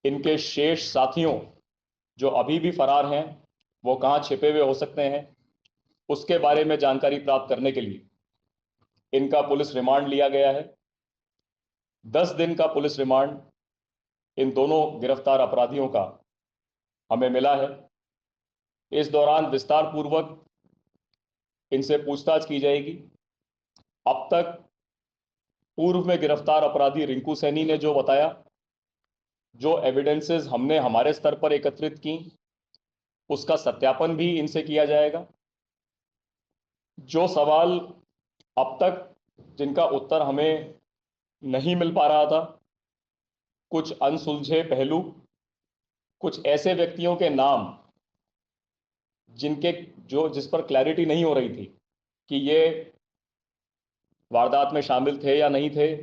इनके शेष साथियों जो अभी भी फरार हैं वो कहां छिपे हुए हो सकते हैं, उसके बारे में जानकारी प्राप्त करने के लिए इनका पुलिस रिमांड लिया गया है। 10 दिन का पुलिस रिमांड इन दोनों गिरफ्तार अपराधियों का हमें मिला है। इस दौरान विस्तार पूर्वक इनसे पूछताछ की जाएगी। अब तक पूर्व में गिरफ्तार अपराधी रिंकू सैनी ने जो बताया, जो एविडेंसेस हमने हमारे स्तर पर एकत्रित की, उसका सत्यापन भी इनसे किया जाएगा। जो सवाल अब तक जिनका उत्तर हमें नहीं मिल पा रहा था, कुछ अनसुलझे पहलू, कुछ ऐसे व्यक्तियों के नाम जिनके जिस पर क्लैरिटी नहीं हो रही थी कि ये वारदात में शामिल थे या नहीं थे,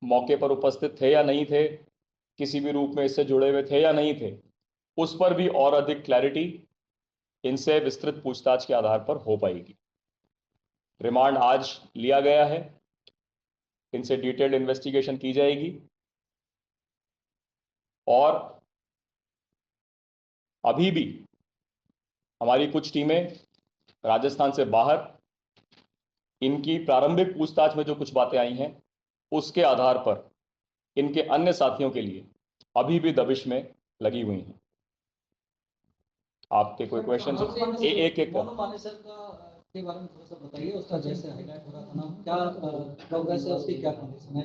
मौके पर उपस्थित थे या नहीं थे, किसी भी रूप में इससे जुड़े हुए थे या नहीं थे, उस पर भी और अधिक क्लैरिटी इनसे विस्तृत पूछताछ के आधार पर हो पाएगी। रिमांड आज लिया गया है, इनसे डिटेल्ड इन्वेस्टिगेशन की जाएगी और अभी भी हमारी कुछ टीमें राजस्थान से बाहर इनकी प्रारंभिक पूछताछ में जो कुछ बातें आई हैं उसके आधार पर इनके अन्य साथियों के लिए अभी भी दबिश में लगी हुई हैं। आपके कोई क्वेश्चन? एक एक मोनू मानेसर के बारे में थोड़ा सा बताइए, उसका जैसे हाईलाइट हो रहा था ना, क्या प्रोग्रेस है, उसकी क्या कंडीशन है?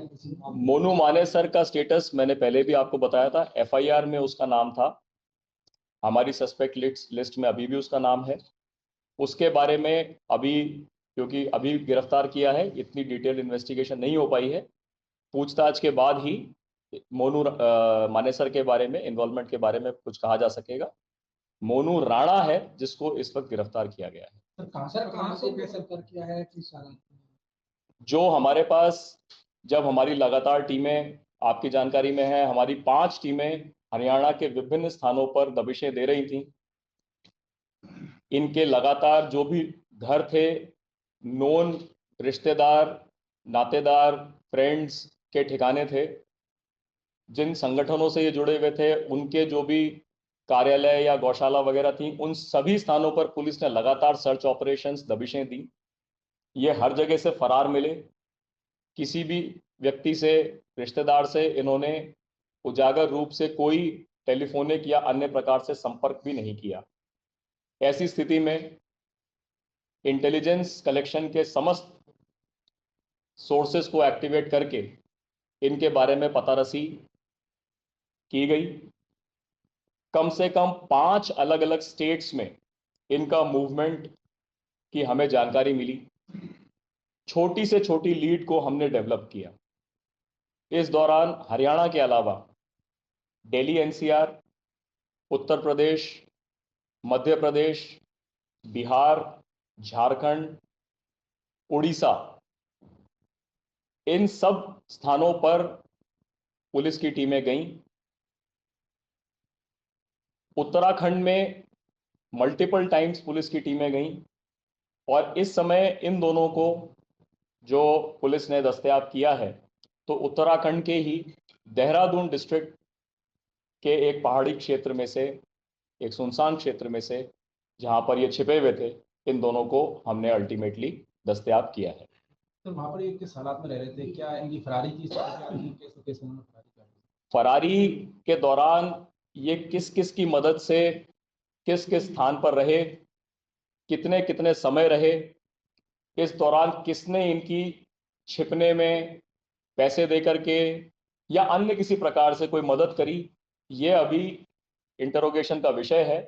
मोनू मानेसर का स्टेटस मैंने पहले भी आपको बताया था, एफआईआर में उसका नाम था, हमारी सस्पेक्ट लिस्ट में अभी भी उसका नाम है। उसके बारे में अभी, क्योंकि अभी गिरफ्तार किया है, इतनी डिटेल इन्वेस्टिगेशन नहीं हो पाई है। पूछताछ के बाद ही मोनू मानेसर के बारे में, इन्वॉल्वमेंट के बारे में कुछ कहा जा सकेगा। मोनू राणा है जिसको इस वक्त गिरफ्तार किया गया है। सर कहां से गिरफ्तार किया है कि सारा जो हमारे पास, जब हमारी लगातार टीमें, आपकी जानकारी में है, हमारी 5 टीमें हरियाणा के विभिन्न स्थानों पर दबिशें दे रही थीं। इनके लगातार जो भी घर थे, नोन रिश्तेदार, नातेदार, फ्रेंड्स के ठिकाने थे, जिन संगठनों से ये जुड़े हुए थे, उनके जो भी कार्यालय या गौशाला वगैरह थी, उन सभी स्थानों पर पुलिस ने लगातार सर्च ऑपरेशंस, दबिशें दी। ये हर जगह से फरार मिले। किसी भी व्यक्ति से, रिश्तेदार से इन्होंने उजागर रूप से कोई टेलीफोनिक या अन्य प्रकार से संपर्क भी नहीं किया। ऐसी स्थिति में इंटेलिजेंस कलेक्शन के समस्त सोर्सेस को एक्टिवेट करके इनके बारे में पतारसी की गई। कम से कम 5 अलग अलग स्टेट्स में इनका मूवमेंट की हमें जानकारी मिली। छोटी से छोटी लीड को हमने डेवलप किया। इस दौरान हरियाणा के अलावा दिल्ली एनसीआर, उत्तर प्रदेश, मध्य प्रदेश, बिहार, झारखंड, उड़ीसा, इन सब स्थानों पर पुलिस की टीमें गईं। उत्तराखंड में मल्टीपल टाइम्स पुलिस की टीमें गईं और इस समय इन दोनों को जो पुलिस ने दस्तयाब किया है, तो उत्तराखंड के ही देहरादून डिस्ट्रिक्ट के एक पहाड़ी क्षेत्र में से, एक सुनसान क्षेत्र में से, जहां पर ये छिपे हुए थे, इन दोनों को हमने अल्टीमेटली दस्तयाब किया है। तो वहाँ पर ये किस हालात में रह रहे थे? क्या इनकी फरारी की फरारी के दौरान ये किस किस की मदद से किस किस स्थान पर रहे, कितने कितने समय रहे, इस दौरान किसने इनकी छिपने में पैसे दे करके या अन्य किसी प्रकार से कोई मदद करी, ये अभी इंटरोगेशन का विषय है।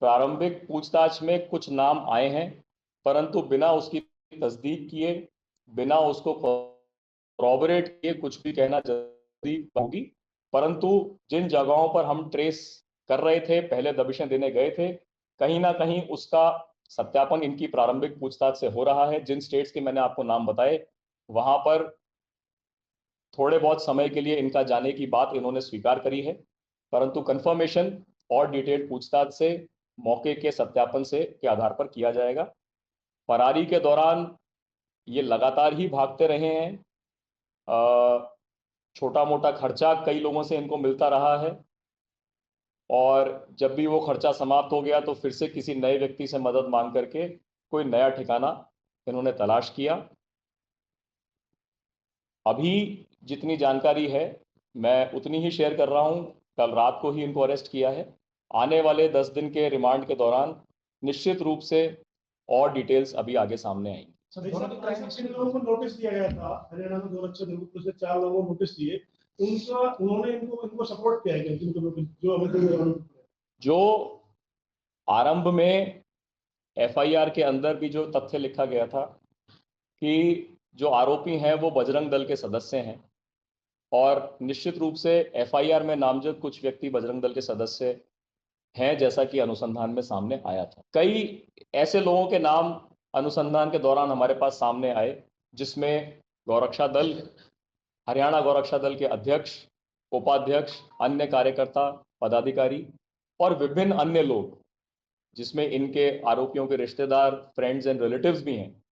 प्रारंभिक पूछताछ में कुछ नाम आए हैं, परंतु बिना उसकी तस्दीक किए, बिना उसको कॉरबोरेट किए कुछ भी कहना जरूरी होगी। परंतु जिन जगहों पर हम ट्रेस कर रहे थे, पहले दबिशें देने गए थे, कहीं ना कहीं उसका सत्यापन इनकी प्रारंभिक पूछताछ से हो रहा है। जिन स्टेट्स के मैंने आपको नाम बताए, वहां पर थोड़े बहुत समय के लिए इनका जाने की बात इन्होंने स्वीकार करी है, परंतु कंफर्मेशन और डिटेल्ड पूछताछ से, मौके के सत्यापन से के आधार पर किया जाएगा। फरारी के दौरान ये लगातार ही भागते रहे हैं। छोटा मोटा खर्चा कई लोगों से इनको मिलता रहा है। और जब भी वो खर्चा समाप्त हो गया तो फिर से किसी नए व्यक्ति से मदद मांग करके कोई नया ठिकाना इन्होंने तलाश किया। अभी जितनी जानकारी है मैं उतनी ही शेयर कर रहा हूं। कल रात को ही इनको अरेस्ट किया है। आने वाले 10 दिन के रिमांड के दौरान निश्चित रूप से और डिटेल्स अभी आगे सामने आएंगी। किन लोगों को नोटिस दिया गया था? हरियाणा में 2 लक्षण दूसरे 4 लोगों को नोटिस दिए, उनका उन्होंने इनको सपोर्ट किया है क्या? जिनको नोटिस जो हमें जो आरंभ में एफआईआर के अंदर भी जो तथ्य लिखा गया था कि जो आरोपी हैं वो बजरंग दल के सदस्य हैं, और निश्चित रूप से एफआईआर में नामजद कुछ व्यक्ति बजरंग दल के सदस्य हैं, जैसा कि अनुसंधान में सामने आया था। कई ऐसे लोगों के नाम अनुसंधान के दौरान हमारे पास सामने आए जिसमें गौरक्षा दल, हरियाणा गौरक्षा दल के अध्यक्ष, उपाध्यक्ष, अन्य कार्यकर्ता, पदाधिकारी और विभिन्न अन्य लोग, जिसमें इनके आरोपियों के रिश्तेदार, फ्रेंड्स एंड रिलेटिव्स भी हैं,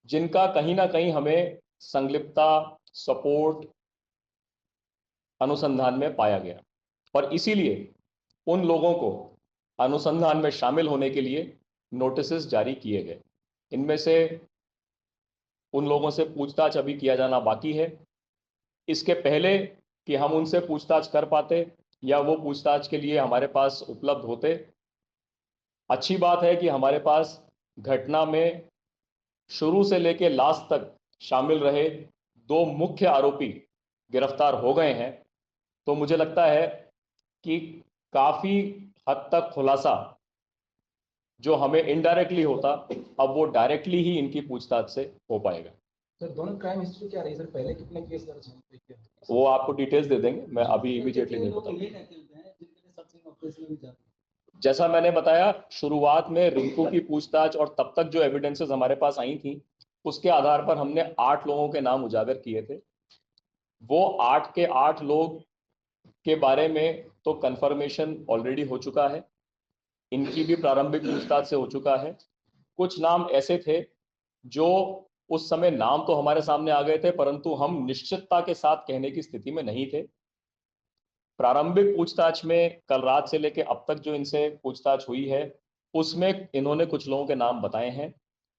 जिनका कहीं ना कहीं हमें संलिप्तता, सपोर्ट अनुसंधान में पाया गया। और इसीलिए उन लोगों को अनुसंधान में शामिल होने के लिए नोटिस जारी किए गए। इनमें से उन लोगों से पूछताछ अभी किया जाना बाकी है। इसके पहले कि हम उनसे पूछताछ कर पाते या वो पूछताछ के लिए हमारे पास उपलब्ध होते, अच्छी बात है कि हमारे पास घटना में शुरू से लेकर लास्ट तक शामिल रहे 2 मुख्य आरोपी गिरफ्तार हो गए हैं। तो मुझे लगता है कि काफी हद तक खुलासा जो हमें इनडायरेक्टली होता, अब वो डायरेक्टली ही इनकी पूछताछ से हो पाएगा। सर दोनों क्राइम हिस्ट्री क्या रही सर? पहले कितने केस दर्ज हैं? वो आपको डिटेल्स दे देंगे, मैं अभी इमीडिएटली नहीं बता। जैसा मैंने बताया, शुरुआत में रिंकू की पूछताछ और तब तक जो एविडेंसेस हमारे पास आई थी, उसके आधार पर हमने 8 लोगों के नाम उजागर किए थे। वो 8 के 8 लोग के बारे में तो कंफर्मेशन ऑलरेडी हो चुका है, इनकी भी प्रारंभिक पूछताछ से हो चुका है। कुछ नाम ऐसे थे जो उस समय नाम तो हमारे सामने आ गए थे, परंतु हम निश्चितता के साथ कहने की स्थिति में नहीं थे। प्रारंभिक पूछताछ में कल रात से लेकर अब तक जो इनसे पूछताछ हुई है, उसमें इन्होंने कुछ लोगों के नाम बताए हैं।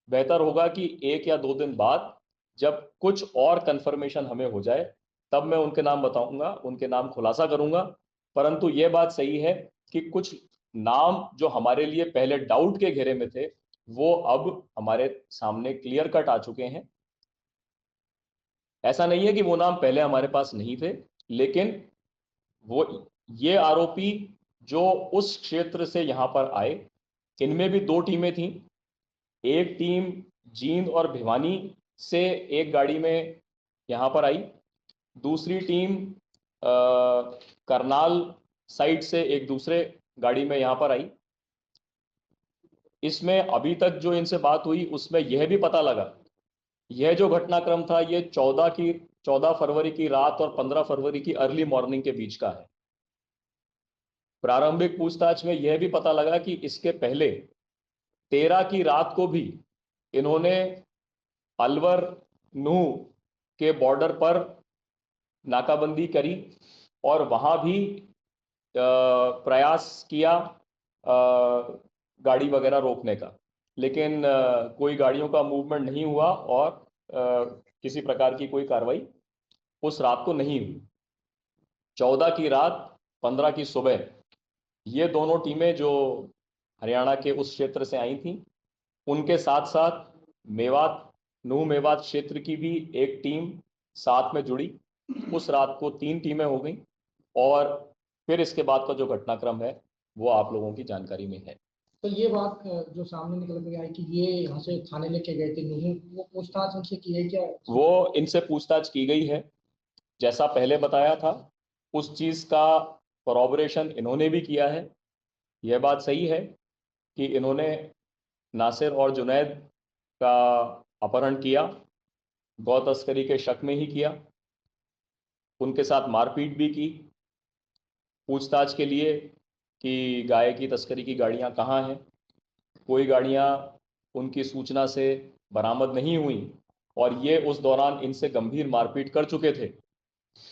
बेहतर होगा कि 1 या 2 दिन बाद जब कुछ और कंफर्मेशन हमें हो जाए, तब मैं उनके नाम बताऊंगा, उनके नाम खुलासा करूंगा। परंतु यह बात सही है कि कुछ नाम जो हमारे लिए पहले डाउट के घेरे में थे, वो अब हमारे सामने क्लियर कट आ चुके हैं। ऐसा नहीं है कि वो नाम पहले हमारे पास नहीं थे, लेकिन वो ये आरोपी जो उस क्षेत्र से यहां पर आए, इनमें भी 2 टीमें थीं। एक टीम जींद और भिवानी से एक गाड़ी में यहां पर आई, दूसरी टीम करनाल साइड से एक दूसरे गाड़ी में यहां पर आई। इसमें अभी तक जो इनसे बात हुई उसमें यह भी पता लगा, यह जो घटनाक्रम था ये 14 फरवरी की रात और 15 फरवरी की अर्ली मॉर्निंग के बीच का है। प्रारंभिक पूछताछ में यह भी पता लगा कि इसके पहले 13 की रात को भी इन्होंने अलवर नूह के बॉर्डर पर नाकाबंदी करी और वहां भी प्रयास किया गाड़ी वगैरह रोकने का, लेकिन कोई गाड़ियों का मूवमेंट नहीं हुआ और किसी प्रकार की कोई कार्रवाई उस रात को नहीं हुई। 14 की रात, 15 की सुबह ये दोनों टीमें जो हरियाणा के उस क्षेत्र से आई थी, उनके साथ साथ मेवात, नूह मेवात क्षेत्र की भी एक टीम साथ में जुड़ी। उस रात को 3 टीमें हो गई और फिर इसके बाद का जो घटनाक्रम है वो आप लोगों की जानकारी में है। तो ये बात जो सामने निकल के आई कि ये यहाँ से थाने लेके गए थे नूह, वो पूछताछ उनसे की है क्या? वो इनसे पूछताछ की गई है, जैसा पहले बताया था उस चीज का कॉरपोरेशन इन्होंने भी किया है। यह बात सही है कि इन्होंने नासिर और जुनैद का अपहरण किया, गौ तस्करी के शक में ही किया, उनके साथ मारपीट भी की, पूछताछ के लिए कि गाय की तस्करी की गाड़ियां कहाँ हैं। कोई गाड़ियां उनकी सूचना से बरामद नहीं हुई और ये उस दौरान इनसे गंभीर मारपीट कर चुके थे।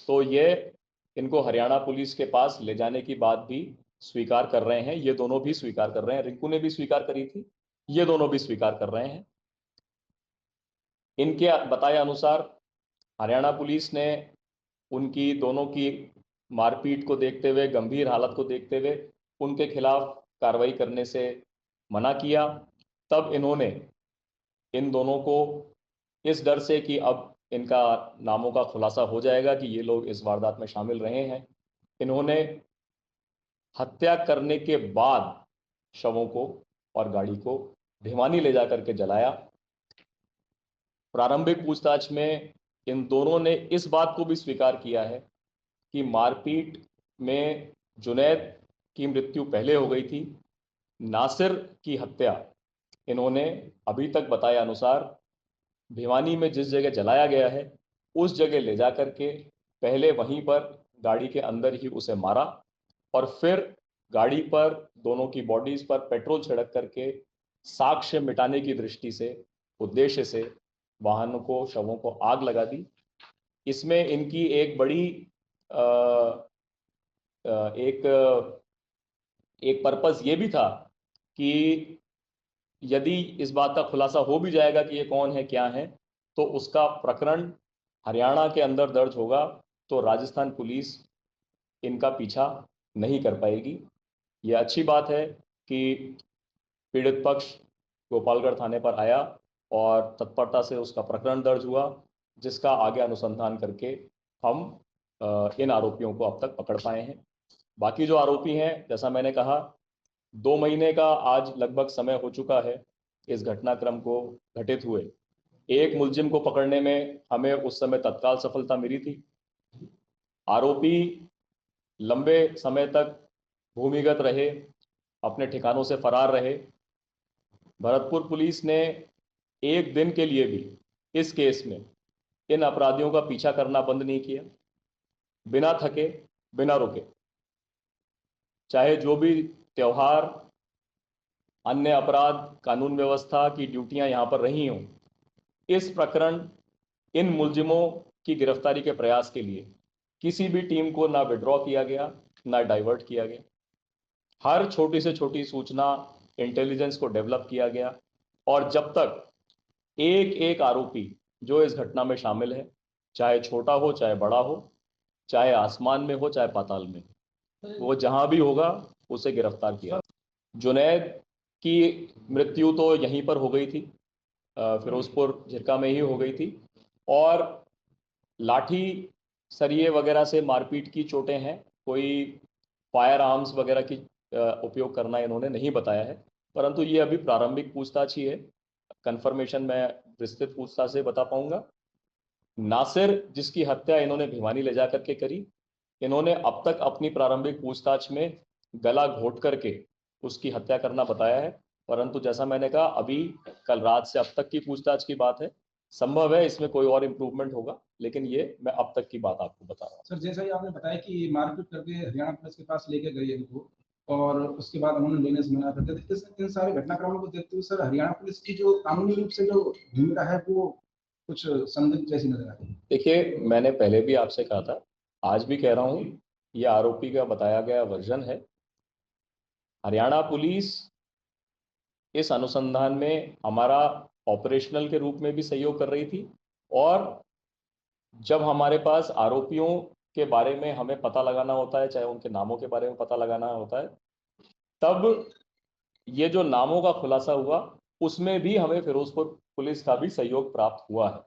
तो ये इनको हरियाणा पुलिस के पास ले जाने की बात भी स्वीकार कर रहे हैं, ये दोनों भी स्वीकार कर रहे हैं। रिंकू ने भी स्वीकार करी थी, ये दोनों भी स्वीकार कर रहे हैं। इनके बताए अनुसार हरियाणा पुलिस ने उनकी दोनों की मारपीट को देखते हुए, गंभीर हालत को देखते हुए उनके खिलाफ कार्रवाई करने से मना किया। तब इन्होंने इन दोनों को इस डर से कि अब इनका नामों का खुलासा हो जाएगा कि ये लोग इस वारदात में शामिल रहे हैं, इन्होंने हत्या करने के बाद शवों को और गाड़ी को भिवानी ले जाकर के जलाया। प्रारंभिक पूछताछ में इन दोनों ने इस बात को भी स्वीकार किया है कि मारपीट में जुनैद की मृत्यु पहले हो गई थी। नासिर की हत्या इन्होंने अभी तक बताए अनुसार भिवानी में जिस जगह जलाया गया है उस जगह ले जा करके पहले वहीं पर गाड़ी के अंदर ही उसे मारा और फिर गाड़ी पर दोनों की बॉडीज पर पेट्रोल छिड़क करके साक्ष्य मिटाने की दृष्टि से, उद्देश्य से वाहनों को, शवों को आग लगा दी। इसमें इनकी एक बड़ी एक पर्पस ये भी था कि यदि इस बात का खुलासा हो भी जाएगा कि ये कौन है, क्या है, तो उसका प्रकरण हरियाणा के अंदर दर्ज होगा तो राजस्थान पुलिस इनका पीछा नहीं कर पाएगी। ये अच्छी बात है कि पीड़ित पक्ष गोपालगढ़ थाने पर आया और तत्परता से उसका प्रकरण दर्ज हुआ, जिसका आगे अनुसंधान करके हम इन आरोपियों को अब तक पकड़ पाए हैं। बाकी जो आरोपी हैं, जैसा मैंने कहा, 2 महीने का आज लगभग समय हो चुका है इस घटनाक्रम को घटित हुए। एक मुलजिम को पकड़ने में हमें उस समय तत्काल सफलता मिली थी। आरोपी लंबे समय तक भूमिगत रहे, अपने ठिकानों से फरार रहे। भरतपुर पुलिस ने एक दिन के लिए भी इस केस में इन अपराधियों का पीछा करना बंद नहीं किया। बिना थके, बिना रुके, चाहे जो भी त्योहार, अन्य अपराध, कानून व्यवस्था की ड्यूटियां यहां पर रही हों, इस प्रकरण, इन मुलजिमों की गिरफ्तारी के प्रयास के लिए किसी भी टीम को ना विड्रॉ किया गया, ना डाइवर्ट किया गया। हर छोटी से छोटी सूचना, इंटेलिजेंस को डेवलप किया गया और जब तक एक एक आरोपी जो इस घटना में शामिल है, चाहे छोटा हो चाहे बड़ा हो, चाहे आसमान में हो चाहे पाताल में, वो जहां भी होगा उसे गिरफ्तार किया। जुनैद की मृत्यु तो यहीं पर हो गई थी, फिरोजपुर झिरका में ही हो गई थी और लाठी सरिये वगैरह से मारपीट की चोटें हैं। कोई फायर आर्म्स वगैरह की उपयोग करना इन्होंने नहीं बताया है, परंतु ये अभी प्रारंभिक पूछताछ ही है। कंफर्मेशन मैं विस्तृत पूछताछ से बता पाऊंगा। नासिर, जिसकी हत्या इन्होंने भिवानी ले जा करके करी, इन्होंने अब तक अपनी प्रारंभिक पूछताछ में गला घोट करके उसकी हत्या करना बताया है, परंतु जैसा मैंने कहा, अभी कल रात से अब तक की पूछताछ की बात है। संभव है इसमें कोई और इम्प्रूवमेंट होगा, लेकिन ये मैं अब तक की बात आपको बता रहा हूँ। सर, जैसा ही आपने बताया कि मारपीट करके हरियाणा पुलिस के पास लेके गए इनको और उसके बाद उन्होंने लेने से मना कर दिया, इन सारे घटनाक्रमों को देखते हुए सर हरियाणा पुलिस की जो कानूनी रूप से जो भूमिका है वो कुछ संदिग्ध जैसी नजर आती है। देखिए, मैंने पहले भी आपसे कहा था, आज भी कह रहा हूँ, यह आरोपी का बताया गया वर्जन है। हरियाणा पुलिस इस अनुसंधान में हमारा ऑपरेशनल के रूप में भी सहयोग कर रही थी और जब हमारे पास आरोपियों के बारे में हमें पता लगाना होता है, चाहे उनके नामों के बारे में पता लगाना होता है, तब ये जो नामों का खुलासा हुआ उसमें भी हमें फिरोजपुर पुलिस का भी सहयोग प्राप्त हुआ है।